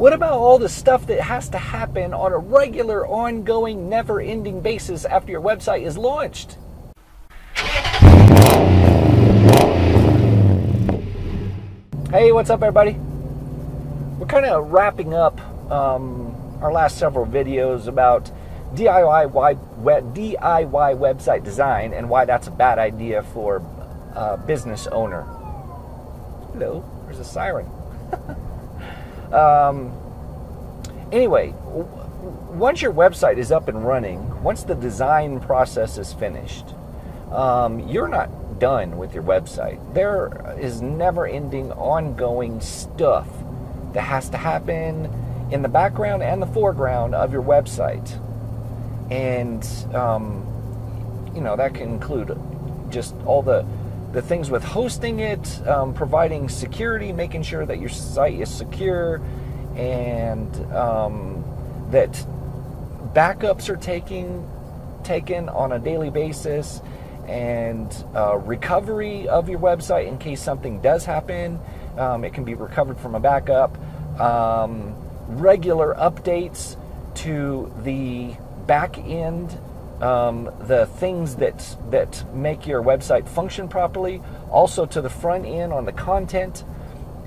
What about all the stuff that has to happen on a regular, ongoing, never-ending basis after your website is launched? Hey, what's up, everybody? We're kind of wrapping up our last several videos about DIY website design and why that's a bad idea for a business owner. Hello, there's a siren. Anyway, once your website is up and running, once the design process is finished, you're not done with your website. There is never-ending, ongoing stuff that has to happen in the background and the foreground of your website. And, that can include just all the things with hosting it, providing security, making sure that your site is secure, and that backups are taken on a daily basis, and recovery of your website in case something does happen. It can be recovered from a backup. Regular updates to the back end, the things that make your website function properly, also to the front end on the content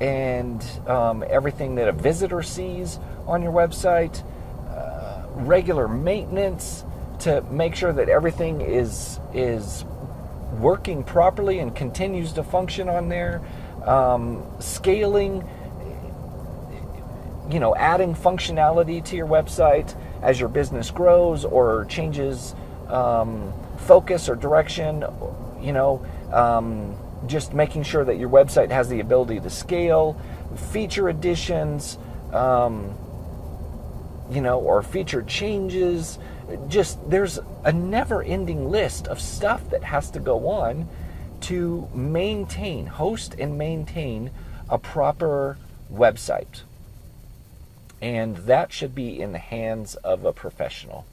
and everything that a visitor sees on your website, regular maintenance to make sure that everything is working properly and continues to function on there, scaling, adding functionality to your website as your business grows or changes focus or direction, just making sure that your website has the ability to scale, feature additions, or feature changes. Just there's a never-ending list of stuff that has to go on to host and maintain a proper website. And that should be in the hands of a professional.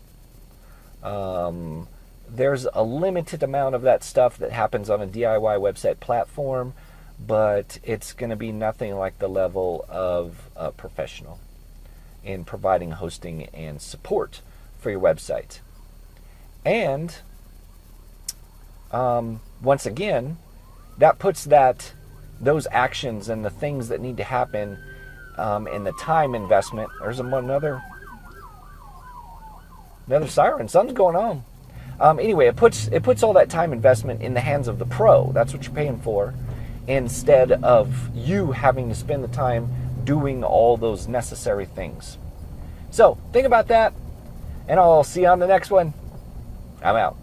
There's a limited amount of that stuff that happens on a DIY website platform, but it's going to be nothing like the level of a professional in providing hosting and support for your website. And once again, that puts those actions and the things that need to happen and the time investment. There's another siren. Something's going on. Anyway, it puts all that time investment in the hands of the pro. That's what you're paying for, instead of you having to spend the time doing all those necessary things. So think about that, and I'll see you on the next one. I'm out.